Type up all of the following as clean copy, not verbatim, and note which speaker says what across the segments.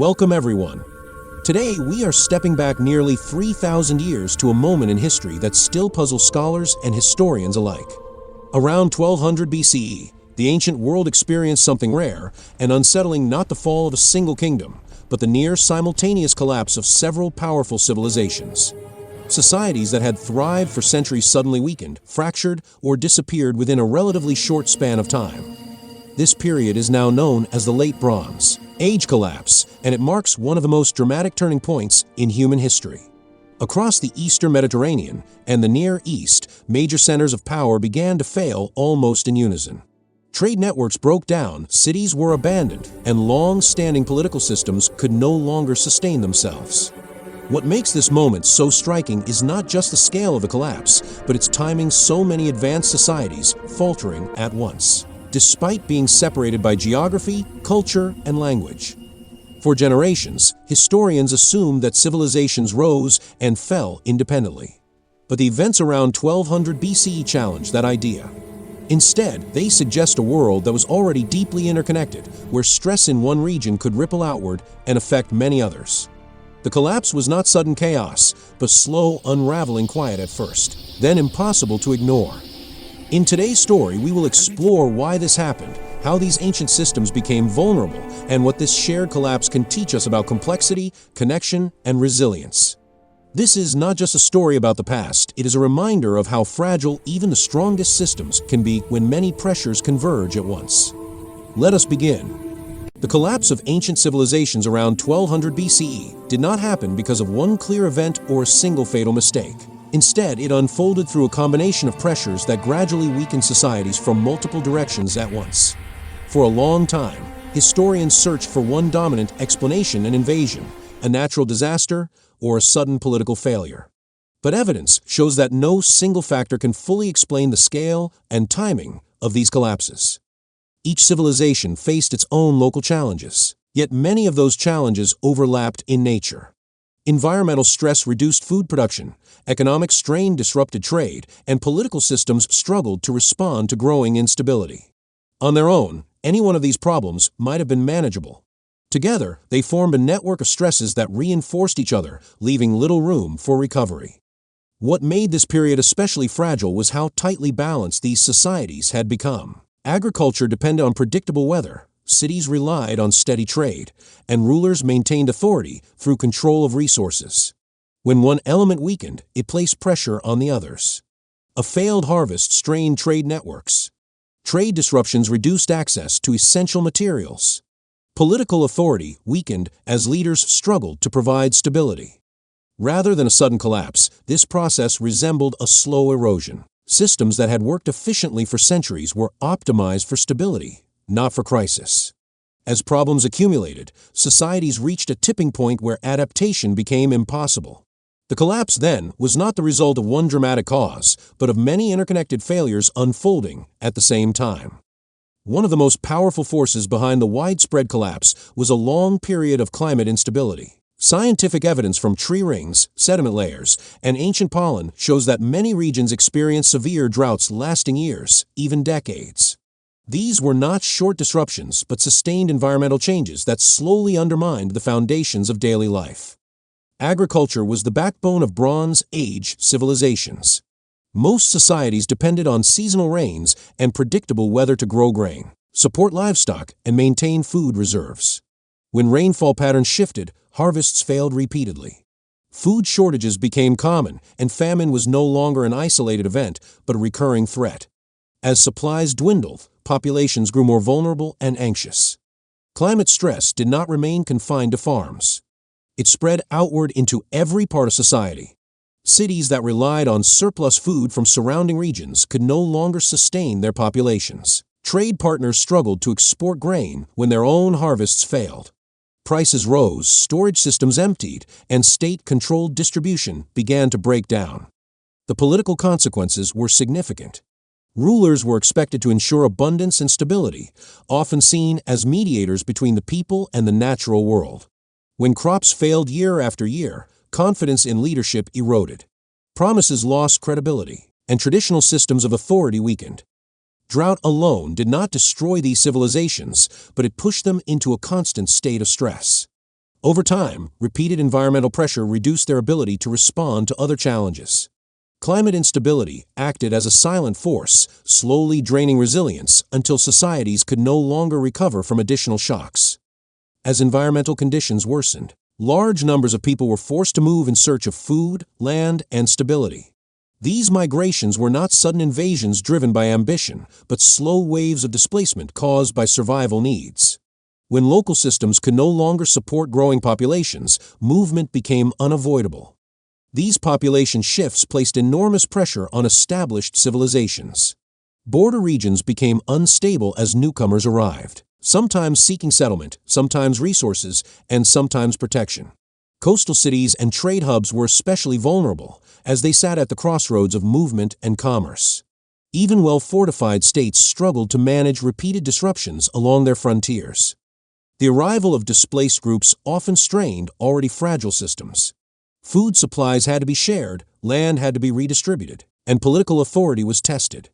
Speaker 1: Welcome everyone. Today we are stepping back nearly 3,000 years to a moment in history that still puzzles scholars and historians alike. Around 1200 BCE, the ancient world experienced something rare and unsettling, not the fall of a single kingdom, but the near simultaneous collapse of several powerful civilizations. Societies that had thrived for centuries suddenly weakened, fractured, or disappeared within a relatively short span of time. This period is now known as the Late Bronze Age Collapse, and it marks one of the most dramatic turning points in human history. Across the Eastern Mediterranean and the Near East, major centers of power began to fail almost in unison. Trade networks broke down, cities were abandoned, and long-standing political systems could no longer sustain themselves. What makes this moment so striking is not just the scale of the collapse, but its timing, so many advanced societies faltering at once, despite being separated by geography, culture, and language. For generations, historians assumed that civilizations rose and fell independently. But the events around 1200 BCE challenged that idea. Instead, they suggest a world that was already deeply interconnected, where stress in one region could ripple outward and affect many others. The collapse was not sudden chaos, but slow, unraveling quiet at first, then impossible to ignore. In today's story, we will explore why this happened, how these ancient systems became vulnerable, and what this shared collapse can teach us about complexity, connection, and resilience. This is not just a story about the past, it is a reminder of how fragile even the strongest systems can be when many pressures converge at once. Let us begin. The collapse of ancient civilizations around 1200 BCE did not happen because of one clear event or a single fatal mistake. Instead, it unfolded through a combination of pressures that gradually weakened societies from multiple directions at once. For a long time, historians searched for one dominant explanation: an invasion, a natural disaster, or a sudden political failure. But evidence shows that no single factor can fully explain the scale and timing of these collapses. Each civilization faced its own local challenges, yet many of those challenges overlapped in nature. Environmental stress reduced food production, economic strain disrupted trade, and political systems struggled to respond to growing instability. On their own, any one of these problems might have been manageable. Together, they formed a network of stresses that reinforced each other, leaving little room for recovery. What made this period especially fragile was how tightly balanced these societies had become. Agriculture depended on predictable weather, cities relied on steady trade, and rulers maintained authority through control of resources. When one element weakened, it placed pressure on the others. A failed harvest strained trade networks. Trade disruptions reduced access to essential materials. Political authority weakened as leaders struggled to provide stability. Rather than a sudden collapse, this process resembled a slow erosion. Systems that had worked efficiently for centuries were optimized for stability, not for crisis. As problems accumulated, societies reached a tipping point where adaptation became impossible. The collapse, then, was not the result of one dramatic cause, but of many interconnected failures unfolding at the same time. One of the most powerful forces behind the widespread collapse was a long period of climate instability. Scientific evidence from tree rings, sediment layers, and ancient pollen shows that many regions experienced severe droughts lasting years, even decades. These were not short disruptions, but sustained environmental changes that slowly undermined the foundations of daily life. Agriculture was the backbone of Bronze Age civilizations. Most societies depended on seasonal rains and predictable weather to grow grain, support livestock, and maintain food reserves. When rainfall patterns shifted, harvests failed repeatedly. Food shortages became common, and famine was no longer an isolated event, but a recurring threat. As supplies dwindled, populations grew more vulnerable and anxious. Climate stress did not remain confined to farms. It spread outward into every part of society. Cities that relied on surplus food from surrounding regions could no longer sustain their populations. Trade partners struggled to export grain when their own harvests failed. Prices rose, storage systems emptied, and state-controlled distribution began to break down. The political consequences were significant. Rulers were expected to ensure abundance and stability, often seen as mediators between the people and the natural world. When crops failed year after year, confidence in leadership eroded. Promises lost credibility, and traditional systems of authority weakened. Drought alone did not destroy these civilizations, but it pushed them into a constant state of stress. Over time, repeated environmental pressure reduced their ability to respond to other challenges. Climate instability acted as a silent force, slowly draining resilience until societies could no longer recover from additional shocks. As environmental conditions worsened, large numbers of people were forced to move in search of food, land, and stability. These migrations were not sudden invasions driven by ambition, but slow waves of displacement caused by survival needs. When local systems could no longer support growing populations, movement became unavoidable. These population shifts placed enormous pressure on established civilizations. Border regions became unstable as newcomers arrived, sometimes seeking settlement, sometimes resources, and sometimes protection. Coastal cities and trade hubs were especially vulnerable, as they sat at the crossroads of movement and commerce. Even well-fortified states struggled to manage repeated disruptions along their frontiers. The arrival of displaced groups often strained already fragile systems. Food supplies had to be shared, land had to be redistributed, and political authority was tested.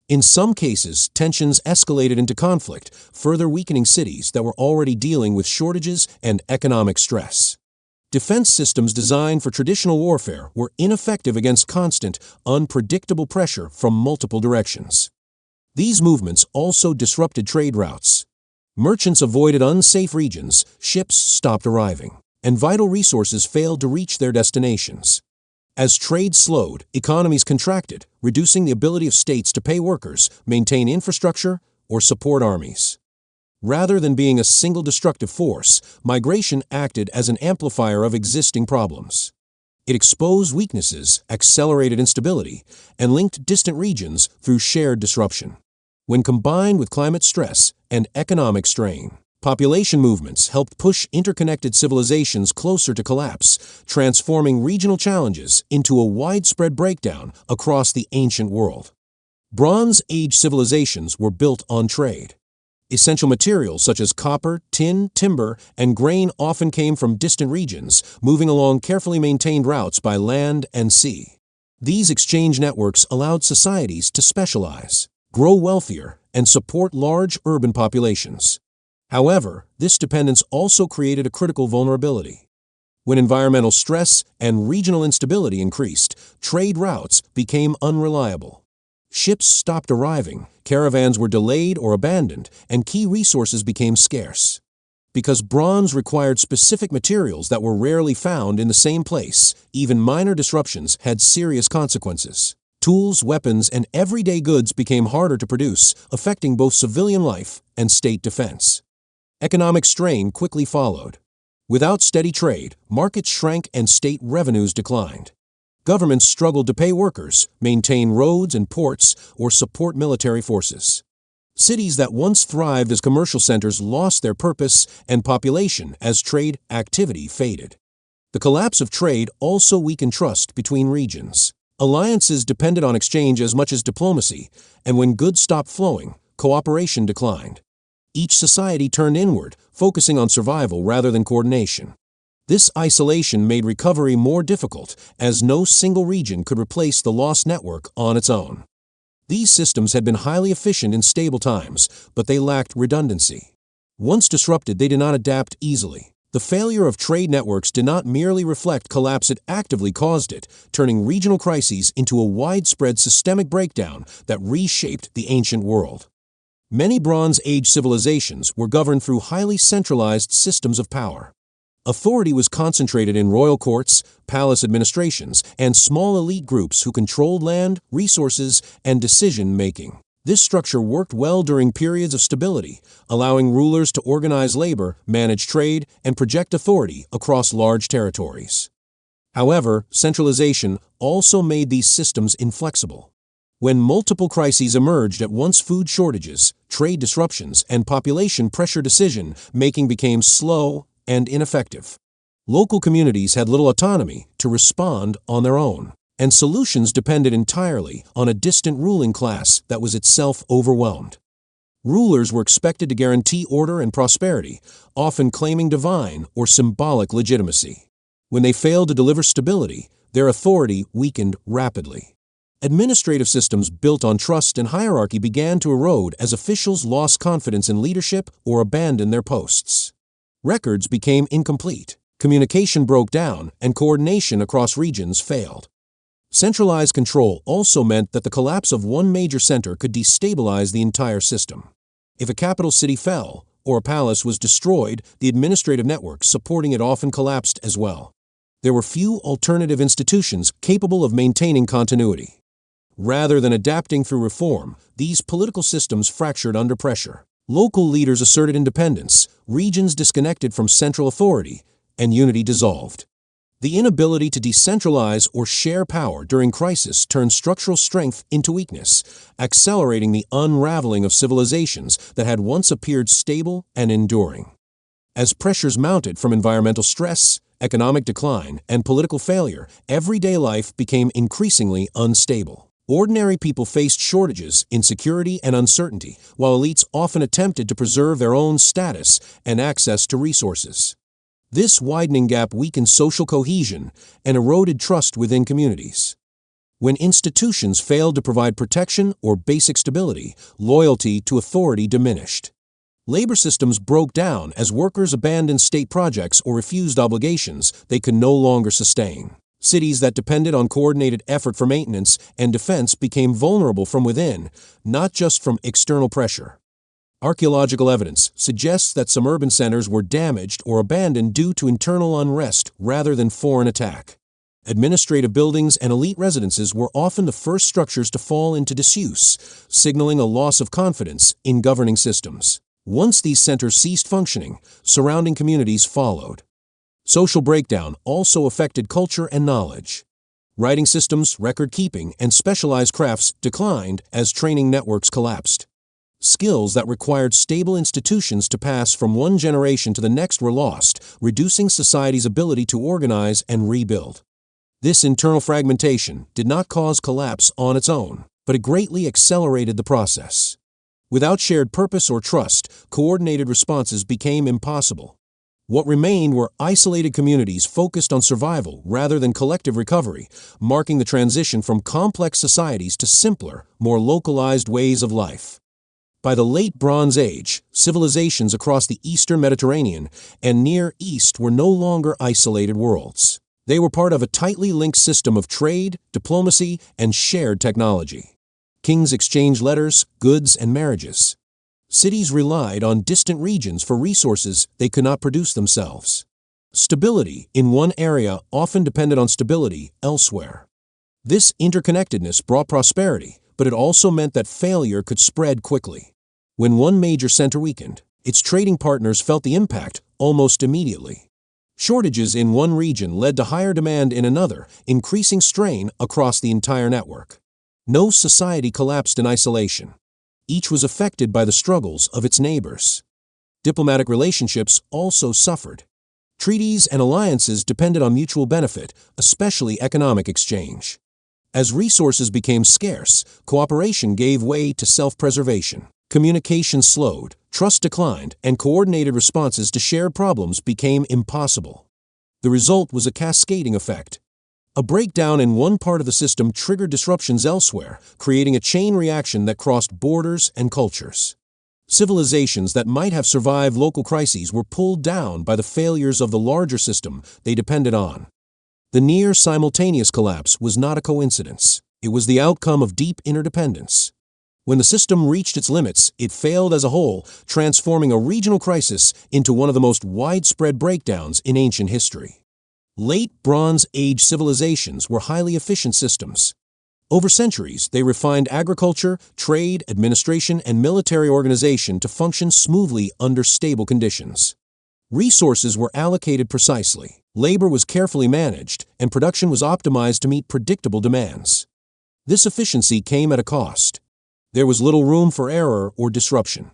Speaker 1: In some cases, tensions escalated into conflict, further weakening cities that were already dealing with shortages and economic stress. Defense systems designed for traditional warfare were ineffective against constant, unpredictable pressure from multiple directions. These movements also disrupted trade routes. Merchants avoided unsafe regions, ships stopped arriving, and vital resources failed to reach their destinations. As trade slowed, economies contracted, reducing the ability of states to pay workers, maintain infrastructure, or support armies. Rather than being a single destructive force, migration acted as an amplifier of existing problems. It exposed weaknesses, accelerated instability, and linked distant regions through shared disruption. When combined with climate stress and economic strain, population movements helped push interconnected civilizations closer to collapse, transforming regional challenges into a widespread breakdown across the ancient world. Bronze Age civilizations were built on trade. Essential materials such as copper, tin, timber, and grain often came from distant regions, moving along carefully maintained routes by land and sea. These exchange networks allowed societies to specialize, grow wealthier, and support large urban populations. However, this dependence also created a critical vulnerability. When environmental stress and regional instability increased, trade routes became unreliable. Ships stopped arriving, caravans were delayed or abandoned, and key resources became scarce. Because bronze required specific materials that were rarely found in the same place, even minor disruptions had serious consequences. Tools, weapons, and everyday goods became harder to produce, affecting both civilian life and state defense. Economic strain quickly followed. Without steady trade, markets shrank and state revenues declined. Governments struggled to pay workers, maintain roads and ports, or support military forces. Cities that once thrived as commercial centers lost their purpose and population as trade activity faded. The collapse of trade also weakened trust between regions. Alliances depended on exchange as much as diplomacy, and when goods stopped flowing, cooperation declined. Each society turned inward, focusing on survival rather than coordination. This isolation made recovery more difficult, as no single region could replace the lost network on its own. These systems had been highly efficient in stable times, but they lacked redundancy. Once disrupted, they did not adapt easily. The failure of trade networks did not merely reflect collapse, it actively caused it, turning regional crises into a widespread systemic breakdown that reshaped the ancient world. Many Bronze Age civilizations were governed through highly centralized systems of power. Authority was concentrated in royal courts, palace administrations, and small elite groups who controlled land, resources, and decision-making. This structure worked well during periods of stability, allowing rulers to organize labor, manage trade, and project authority across large territories. However, centralization also made these systems inflexible. When multiple crises emerged at once, food shortages, trade disruptions, and population pressure, decision-making became slow and ineffective. Local communities had little autonomy to respond on their own, and solutions depended entirely on a distant ruling class that was itself overwhelmed. Rulers were expected to guarantee order and prosperity, often claiming divine or symbolic legitimacy. When they failed to deliver stability, their authority weakened rapidly. Administrative systems built on trust and hierarchy began to erode as officials lost confidence in leadership or abandoned their posts. Records became incomplete, communication broke down, and coordination across regions failed. Centralized control also meant that the collapse of one major center could destabilize the entire system. If a capital city fell, or a palace was destroyed, the administrative networks supporting it often collapsed as well. There were few alternative institutions capable of maintaining continuity. Rather than adapting through reform, these political systems fractured under pressure. Local leaders asserted independence, regions disconnected from central authority, and unity dissolved. The inability to decentralize or share power during crisis turned structural strength into weakness, accelerating the unraveling of civilizations that had once appeared stable and enduring. As pressures mounted from environmental stress, economic decline, and political failure, everyday life became increasingly unstable. Ordinary people faced shortages, insecurity, and uncertainty, while elites often attempted to preserve their own status and access to resources. This widening gap weakened social cohesion and eroded trust within communities. When institutions failed to provide protection or basic stability, loyalty to authority diminished. Labor systems broke down as workers abandoned state projects or refused obligations they could no longer sustain. Cities that depended on coordinated effort for maintenance and defense became vulnerable from within, not just from external pressure. Archaeological evidence suggests that some urban centers were damaged or abandoned due to internal unrest rather than foreign attack. Administrative buildings and elite residences were often the first structures to fall into disuse, signaling a loss of confidence in governing systems. Once these centers ceased functioning, surrounding communities followed. Social breakdown also affected culture and knowledge. Writing systems, record-keeping, and specialized crafts declined as training networks collapsed. Skills that required stable institutions to pass from one generation to the next were lost, reducing society's ability to organize and rebuild. This internal fragmentation did not cause collapse on its own, but it greatly accelerated the process. Without shared purpose or trust, coordinated responses became impossible. What remained were isolated communities focused on survival rather than collective recovery, marking the transition from complex societies to simpler, more localized ways of life. By the late Bronze Age, civilizations across the Eastern Mediterranean and Near East were no longer isolated worlds. They were part of a tightly linked system of trade, diplomacy, and shared technology. Kings exchanged letters, goods, and marriages. Cities relied on distant regions for resources they could not produce themselves. Stability in one area often depended on stability elsewhere. This interconnectedness brought prosperity, but it also meant that failure could spread quickly. When one major center weakened, its trading partners felt the impact almost immediately. Shortages in one region led to higher demand in another, increasing strain across the entire network. No society collapsed in isolation. Each was affected by the struggles of its neighbors. Diplomatic relationships also suffered. Treaties and alliances depended on mutual benefit, especially economic exchange. As resources became scarce, cooperation gave way to self-preservation. Communication slowed, trust declined, and coordinated responses to shared problems became impossible. The result was a cascading effect. A breakdown in one part of the system triggered disruptions elsewhere, creating a chain reaction that crossed borders and cultures. Civilizations that might have survived local crises were pulled down by the failures of the larger system they depended on. The near-simultaneous collapse was not a coincidence. It was the outcome of deep interdependence. When the system reached its limits, it failed as a whole, transforming a regional crisis into one of the most widespread breakdowns in ancient history. Late Bronze Age civilizations were highly efficient systems. Over centuries, they refined agriculture, trade, administration, and military organization to function smoothly under stable conditions. Resources were allocated precisely, labor was carefully managed, and production was optimized to meet predictable demands. This efficiency came at a cost. There was little room for error or disruption.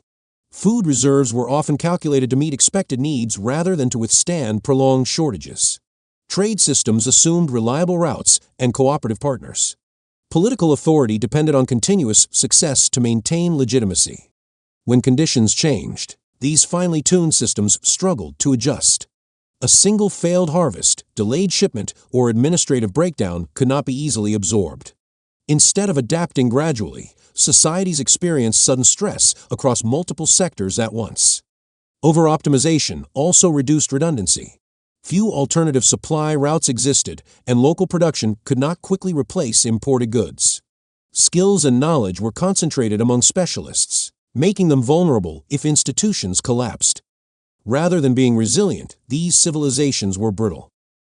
Speaker 1: Food reserves were often calculated to meet expected needs rather than to withstand prolonged shortages. Trade systems assumed reliable routes and cooperative partners. Political authority depended on continuous success to maintain legitimacy. When conditions changed, these finely tuned systems struggled to adjust. A single failed harvest, delayed shipment, or administrative breakdown could not be easily absorbed. Instead of adapting gradually, societies experienced sudden stress across multiple sectors at once. Over-optimization also reduced redundancy. Few alternative supply routes existed, and local production could not quickly replace imported goods. Skills and knowledge were concentrated among specialists, making them vulnerable if institutions collapsed. Rather than being resilient, these civilizations were brittle.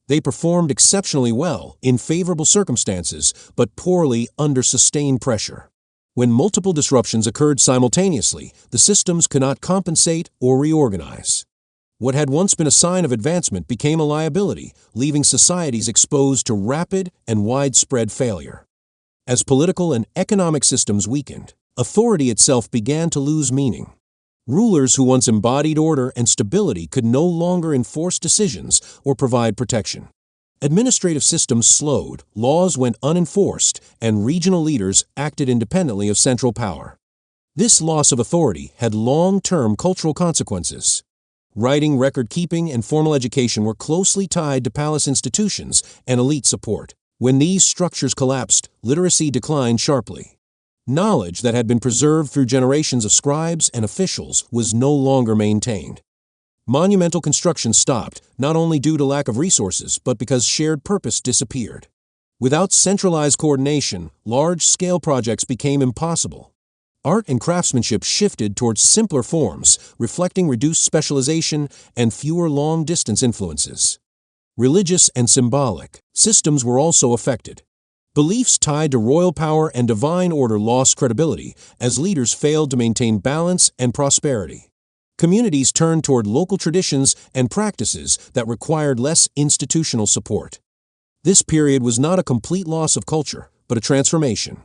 Speaker 1: They performed exceptionally well in favorable circumstances, but poorly under sustained pressure. When multiple disruptions occurred simultaneously, the systems could not compensate or reorganize. What had once been a sign of advancement became a liability, leaving societies exposed to rapid and widespread failure. As political and economic systems weakened, authority itself began to lose meaning. Rulers who once embodied order and stability could no longer enforce decisions or provide protection. Administrative systems slowed, laws went unenforced, and regional leaders acted independently of central power. This loss of authority had long-term cultural consequences. Writing, record-keeping, and formal education were closely tied to palace institutions and elite support. When these structures collapsed, literacy declined sharply. Knowledge that had been preserved through generations of scribes and officials was no longer maintained. Monumental construction stopped, not only due to lack of resources, but because shared purpose disappeared. Without centralized coordination, large-scale projects became impossible. Art and craftsmanship shifted towards simpler forms, reflecting reduced specialization and fewer long-distance influences. Religious and symbolic systems were also affected. Beliefs tied to royal power and divine order lost credibility as leaders failed to maintain balance and prosperity. Communities turned toward local traditions and practices that required less institutional support. This period was not a complete loss of culture, but a transformation.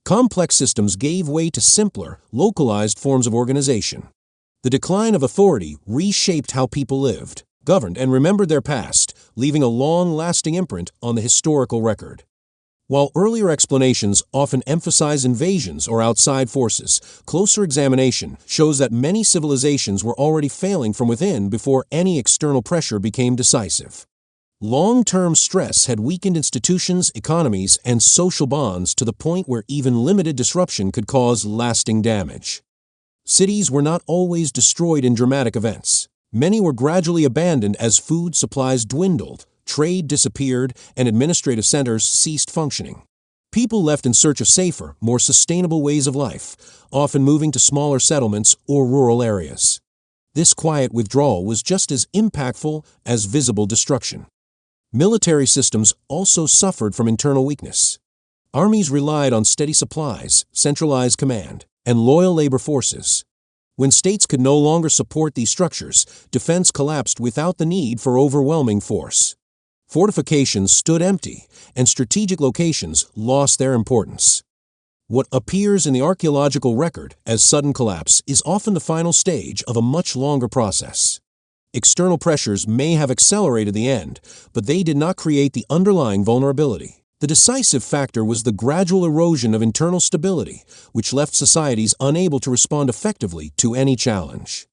Speaker 1: Complex systems gave way to simpler, localized forms of organization. The decline of authority reshaped how people lived, governed, and remembered their past, leaving a long-lasting imprint on the historical record. While earlier explanations often emphasize invasions or outside forces, closer examination shows that many civilizations were already failing from within before any external pressure became decisive. Long-term stress had weakened institutions, economies, and social bonds to the point where even limited disruption could cause lasting damage. Cities were not always destroyed in dramatic events. Many were gradually abandoned as food supplies dwindled, trade disappeared, and administrative centers ceased functioning. People left in search of safer, more sustainable ways of life, often moving to smaller settlements or rural areas. This quiet withdrawal was just as impactful as visible destruction. Military systems also suffered from internal weakness. Armies relied on steady supplies, centralized command, and loyal labor forces. When states could no longer support these structures, defense collapsed without the need for overwhelming force. Fortifications stood empty, and strategic locations lost their importance. What appears in the archaeological record as sudden collapse is often the final stage of a much longer process. External pressures may have accelerated the end, but they did not create the underlying vulnerability. The decisive factor was the gradual erosion of internal stability, which left societies unable to respond effectively to any challenge.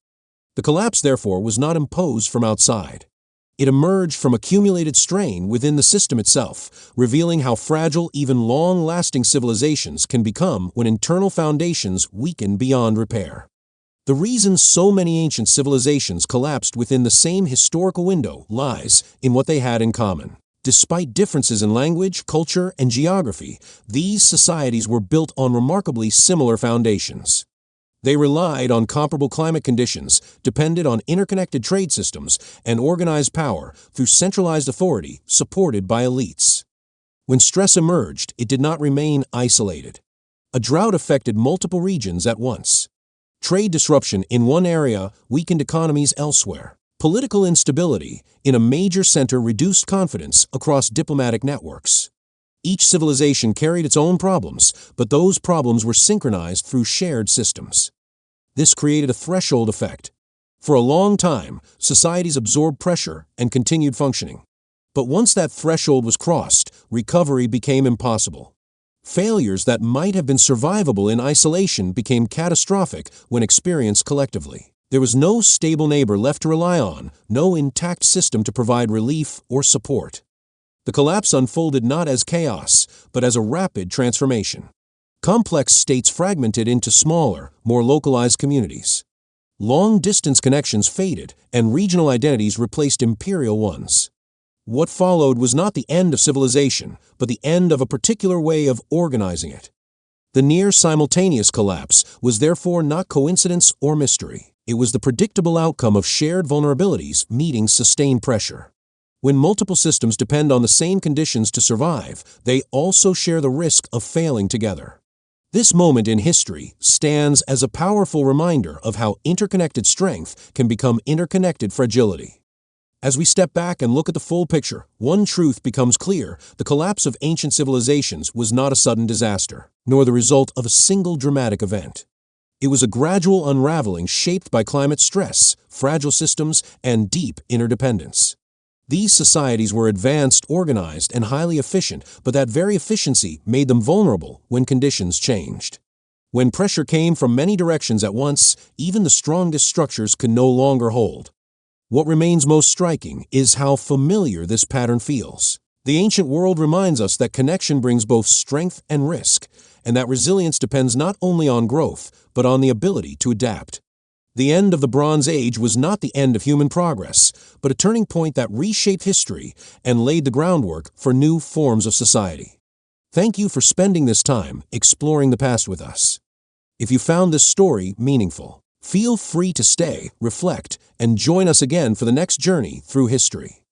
Speaker 1: The collapse, therefore, was not imposed from outside. It emerged from accumulated strain within the system itself, revealing how fragile even long-lasting civilizations can become when internal foundations weaken beyond repair. The reason so many ancient civilizations collapsed within the same historical window lies in what they had in common. Despite differences in language, culture, and geography, these societies were built on remarkably similar foundations. They relied on comparable climate conditions, depended on interconnected trade systems, and organized power through centralized authority supported by elites. When stress emerged, it did not remain isolated. A drought affected multiple regions at once. Trade disruption in one area weakened economies elsewhere. Political instability in a major center reduced confidence across diplomatic networks. Each civilization carried its own problems, but those problems were synchronized through shared systems. This created a threshold effect. For a long time, societies absorbed pressure and continued functioning. But once that threshold was crossed, recovery became impossible. Failures that might have been survivable in isolation became catastrophic when experienced collectively. There was no stable neighbor left to rely on, no intact system to provide relief or support. The collapse unfolded not as chaos, but as a rapid transformation. Complex states fragmented into smaller, more localized communities. Long-distance connections faded, and regional identities replaced imperial ones. What followed was not the end of civilization, but the end of a particular way of organizing it. The near-simultaneous collapse was therefore not coincidence or mystery. It was the predictable outcome of shared vulnerabilities meeting sustained pressure. When multiple systems depend on the same conditions to survive, they also share the risk of failing together. This moment in history stands as a powerful reminder of how interconnected strength can become interconnected fragility. As we step back and look at the full picture, one truth becomes clear: the collapse of ancient civilizations was not a sudden disaster, nor the result of a single dramatic event. It was a gradual unraveling shaped by climate stress, fragile systems, and deep interdependence. These societies were advanced, organized, and highly efficient, but that very efficiency made them vulnerable when conditions changed. When pressure came from many directions at once, even the strongest structures could no longer hold. What remains most striking is how familiar this pattern feels. The ancient world reminds us that connection brings both strength and risk, and that resilience depends not only on growth, but on the ability to adapt. The end of the Bronze Age was not the end of human progress, but a turning point that reshaped history and laid the groundwork for new forms of society. Thank you for spending this time exploring the past with us. If you found this story meaningful, feel free to stay, reflect, and join us again for the next journey through history.